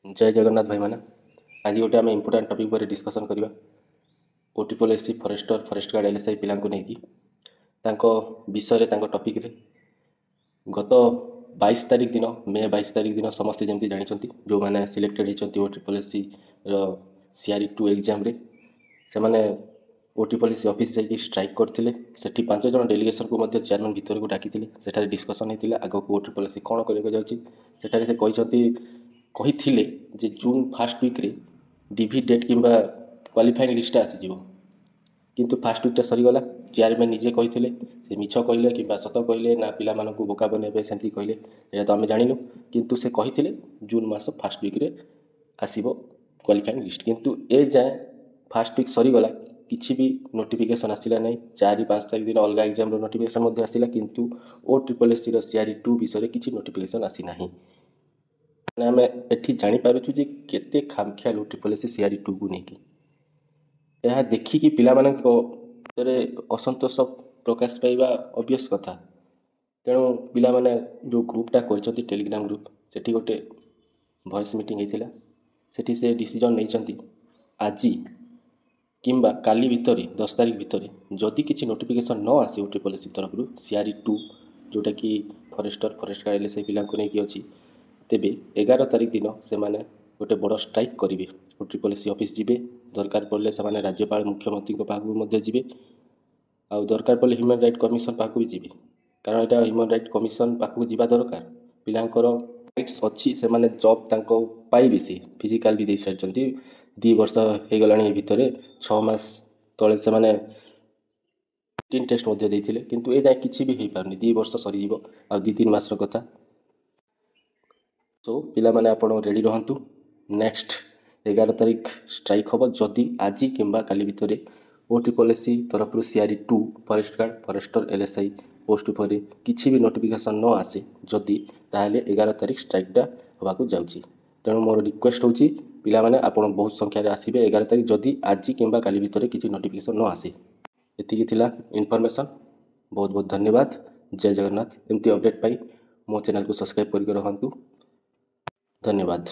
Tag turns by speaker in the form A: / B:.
A: जय जगन्नाथ भाई मैंने आज गोटे आम इम्पोर्टाट टपिक पर डिस्कसन करवा OSSC forester forest guard LSI पिला विषय टपिक गत 22 तारिख दिन मे 22 तारिख दिन समस्ते जमी जानते जो मैंने सिलेक्टेड होती OSSC CRE2 एग्जाम से मैंने OSSC ऑफिस जाकि स्ट्राइक करते से 5 जन डेलीगेशन को चेयरमैन भीतर को डाकी से डिस्कसन होता आग को OSSC कौन कर कही जे जून फास्ट वीक रे डीवी डेट किंबा क्वालिफाइंग लिस्ट आसीज किंतु फास्ट वीकटा सरीगला चेयरमैन निजे कही से मिछ कहले कि सत कहले ना पिला मानकु बोका बनेबे सेंती कहले एटा तो आम जानिनु किंतु से कही जून मास फास्ट वीक रे आसीबो क्वालिफाइंग लिस्ट किंतु ए जाए फास्ट वीक सरीगला किसी भी नोटिफिकेशन आसला ना 4-5 तारिख दिन अलग एग्जाम नोटिफिकेशन आसला किंतु OSSC CRE2 विषय किसी नोटिफिकेशन आसी नाही आम एठी जानीपारुछु जे केते खामखियाल OSSC CRE2 को लेकिन यह देखिकी पिला असंतोष प्रकाश पाइबा ऑब्वियस कथा तेणु पिला माने जो ग्रुपटा कर टेलीग्राम ग्रुप सेठी गोटे वॉइस मीटिंग होता सेठी से डिसीजन नहीं आज किंबा काली भितर 10 तारिख भितर जदि किसी नोटिफिकेशन न आसे OSSC तरफ CRE2 जोटा कि फॉरेस्ट गार्ड LSI पिला नहीं अच्छी तेबे 11 तारिख दिन से माने गोटे बड़ स्ट्राइक करेंगे OSSC ऑफिस जीवे दरकार पड़े से राज्यपाल मुख्यमंत्री पाखक जी आ दरकार पड़े ह्यूमन राइट कमिशन पाखक भी जीवे कारण यहाँ ह्यूमन राइट कमिशन पाखक जीवा दरकार पिलांकर राइट्स अच्छी से माने जॉब तांको पाइबे से फिजिकल भी दे सारी 2 वर्ष हो गला भितर 6 मास तले से माने टेस्ट देते किंतु ए जाए किसी भी हो पारनी 2 वर्ष सरीज आ 2-3 मास कथा तो पिला माने आपण रेडी रहंतु नेक्स्ट 11 तारिख स्ट्राइक हम जदि आज किंबा काली भितर OSSC तरफ CRE2 forest guard forester LSI post पर किसी भी नोटिफिकेशन न आसे जदि ताहले 11 तारिख स्ट्राइकटा होबाकू जाउची तेणु मोर रिक्वेस्ट होची पिला माने आपण बहुत संख्या रे आसीबे 11 तारिख जदि आज किंबा काली भितर किसी नोटिफिकेशन न आसे एतिकी थिला इनफॉरमेशन बहुत बहुत धन्यवाद जय जगन्नाथ एमती अपडेट पाई मो चैनल को सब्सक्राइब करके रहंतु धन्यवाद।